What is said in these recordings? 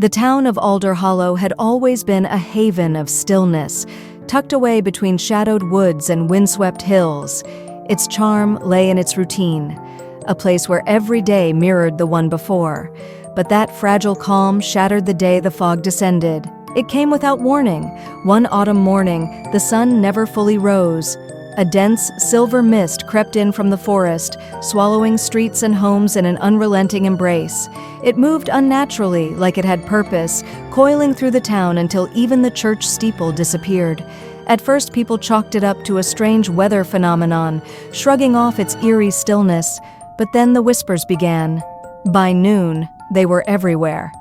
The town of Alder Hollow had always been a haven of stillness, tucked away between shadowed woods and windswept hills. Its charm lay in its routine, a place where every day mirrored the one before. But that fragile calm shattered the day the fog descended. It came without warning. One autumn morning, the sun never fully rose. A dense, silver mist crept in from the forest, swallowing streets and homes in an unrelenting embrace. It moved unnaturally, like it had purpose, coiling through the town until even the church steeple disappeared. At first, people chalked it up to a strange weather phenomenon, shrugging off its eerie stillness. But then the whispers began. By noon, they were everywhere.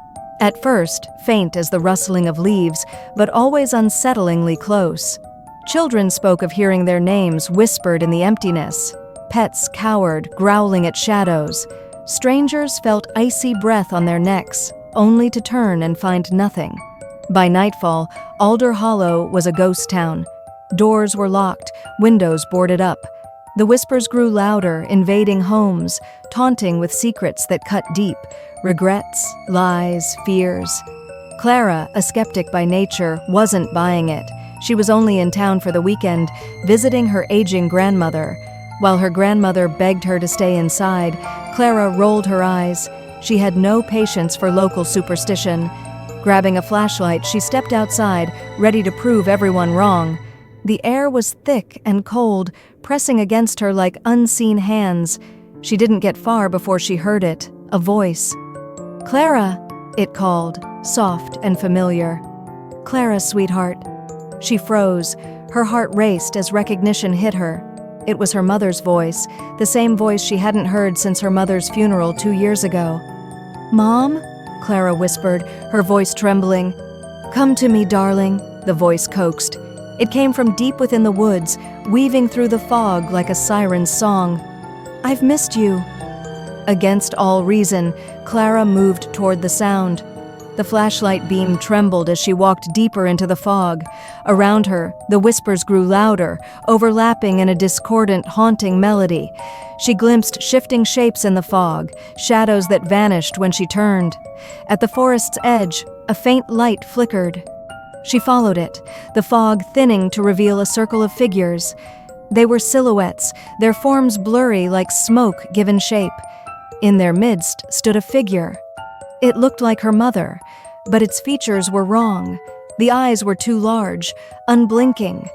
At first, faint as the rustling of leaves, but always unsettlingly close. Children spoke of hearing their names whispered in the emptiness. Pets cowered, growling at shadows. Strangers felt icy breath on their necks, only to turn and find nothing. By nightfall, Alder Hollow was a ghost town. Doors were locked, windows boarded up. The whispers grew louder, invading homes, taunting with secrets that cut deep. Regrets, lies, fears. Clara, a skeptic by nature, wasn't buying it. She was only in town for the weekend, visiting her aging grandmother. While her grandmother begged her to stay inside, Clara rolled her eyes. She had no patience for local superstition. Grabbing a flashlight, she stepped outside, ready to prove everyone wrong. The air was thick and cold, pressing against her like unseen hands. She didn't get far before she heard it, a voice. "Clara," it called, soft and familiar. "Clara, sweetheart." She froze. Her heart raced as recognition hit her. It was her mother's voice, the same voice she hadn't heard since her mother's funeral 2 years ago. "Mom?" Clara whispered, her voice trembling. "Come to me, darling," the voice coaxed. It came from deep within the woods, weaving through the fog like a siren's song. "I've missed you." Against all reason, Clara moved toward the sound. The flashlight beam trembled as she walked deeper into the fog. Around her, the whispers grew louder, overlapping in a discordant, haunting melody. She glimpsed shifting shapes in the fog, shadows that vanished when she turned. At the forest's edge, a faint light flickered. She followed it, the fog thinning to reveal a circle of figures. They were silhouettes, their forms blurry like smoke given shape. In their midst stood a figure. It looked like her mother, but its features were wrong. The eyes were too large, unblinking.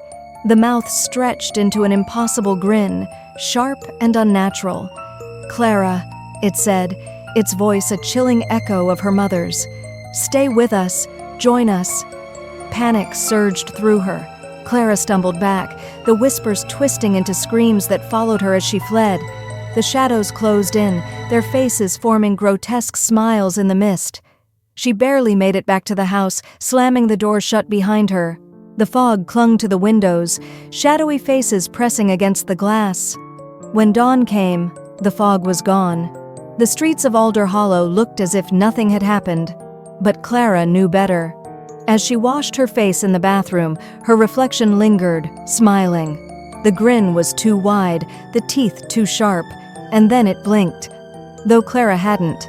The mouth stretched into an impossible grin, sharp and unnatural. "Clara," it said, its voice a chilling echo of her mother's. "Stay with us, join us." Panic surged through her. Clara stumbled back, the whispers twisting into screams that followed her as she fled. The shadows closed in, their faces forming grotesque smiles in the mist. She barely made it back to the house, slamming the door shut behind her. The fog clung to the windows, shadowy faces pressing against the glass. When dawn came, the fog was gone. The streets of Alder Hollow looked as if nothing had happened. But Clara knew better. As she washed her face in the bathroom, her reflection lingered, smiling. The grin was too wide, the teeth too sharp, and then it blinked. Though Clara hadn't,